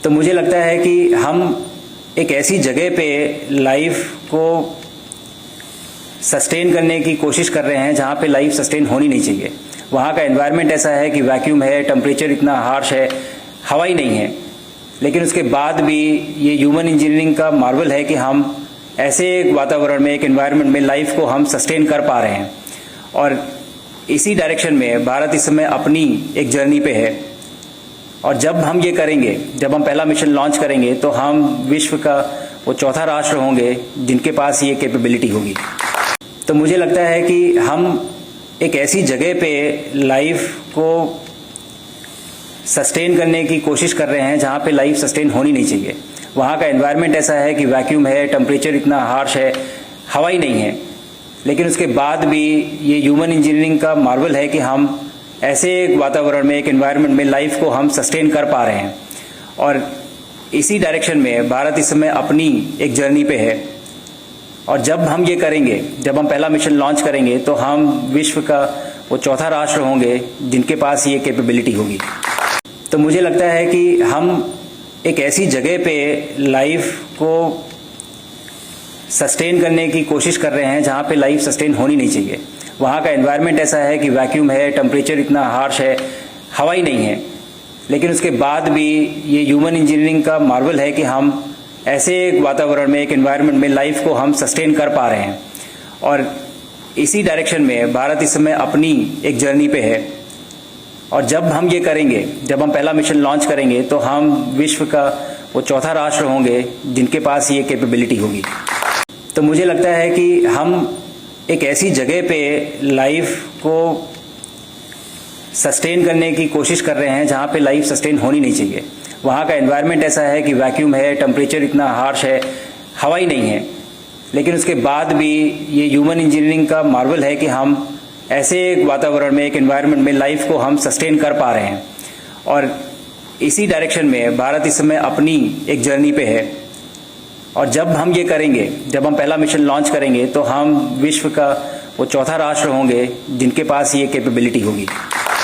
तो मुझे लगता है कि हम एक ऐसी जगह पे लाइफ को सस्टेन करने की कोशिश कर रहे हैं जहां पे लाइफ सस्टेन होनी नहीं चाहिए। वहां का एनवायरनमेंट ऐसा है कि वैक्यूम है, टेम्परेचर इतना हार्श है, हवा ही नहीं है। लेकिन उसके बाद भी ये ह्यूमन इंजीनियरिंग का मार्वल है कि हम ऐसे एक वातावरण में, एक एनवायरनमेंट में लाइफ को हम सस्टेन कर पा रहे हैं। और इसी डायरेक्शन में भारत इस समय अपनी एक जर्नी पे है। और जब हम ये करेंगे, जब हम पहला मिशन लॉन्च करेंगे, तो हम विश्व का वो चौथा राष्ट्र होंगे जिनके पास ये कैपेबिलिटी होगी। तो मुझे लगता है कि हम एक ऐसी जगह पे लाइफ को सस्टेन करने की कोशिश कर रहे हैं जहां पे लाइफ सस्टेन होनी नहीं चाहिए। वहां का एनवायरनमेंट ऐसा है कि वैक्यूम है, टेम्परेचर इतना हार्श है, हवा ही नहीं है। लेकिन उसके बाद भी ये ह्यूमन इंजीनियरिंग का मार्वल है कि हम ऐसे एक वातावरण में, एक एनवायरनमेंट में लाइफ को हम सस्टेन कर पा रहे हैं। और इसी डायरेक्शन में भारत इस समय अपनी एक जर्नी पे है। और जब हम ये करेंगे, जब हम पहला मिशन लॉन्च करेंगे, तो हम विश्व का वो चौथा राष्ट्र होंगे जिनके पास ये कैपेबिलिटी होगी। तो मुझे लगता है कि हम एक ऐसी जगह पे लाइफ को सस्टेन करने की कोशिश कर रहे हैं जहां पे लाइफ सस्टेन होनी नहीं चाहिए। वहां का एनवायरनमेंट ऐसा है कि वैक्यूम है, टेम्परेचर इतना हार्श है, हवा ही नहीं है। लेकिन उसके बाद भी ये ह्यूमन इंजीनियरिंग का मार्वल है कि हम ऐसे एक वातावरण में, एक एनवायरनमेंट में लाइफ को हम सस्टेन कर पा रहे हैं। और इसी डायरेक्शन में भारत इस समय अपनी एक जर्नी पे है। और जब हम ये करेंगे, जब हम पहला मिशन लॉन्च करेंगे, तो हम विश्व का वो चौथा राष्ट्र होंगे जिनके पास ये कैपेबिलिटी होगी। तो मुझे लगता है कि हम एक ऐसी जगह पे लाइफ को सस्टेन करने की कोशिश कर रहे हैं जहां पे लाइफ सस्टेन होनी नहीं चाहिए। वहां का एनवायरनमेंट ऐसा है कि वैक्यूम है, टेम्परेचर इतना हार्श है, हवा ही नहीं है। लेकिन उसके बाद भी ये ह्यूमन इंजीनियरिंग का मार्वल है कि हम ऐसे एक वातावरण में, एक एनवायरनमेंट में लाइफ को हम सस्टेन कर पा रहे हैं। और इसी डायरेक्शन में भारत इस समय अपनी एक जर्नी पे है। और जब हम ये करेंगे, जब हम पहला मिशन लॉन्च करेंगे, तो हम विश्व का वो चौथा राष्ट्र होंगे जिनके पास ये कैपेबिलिटी होगी।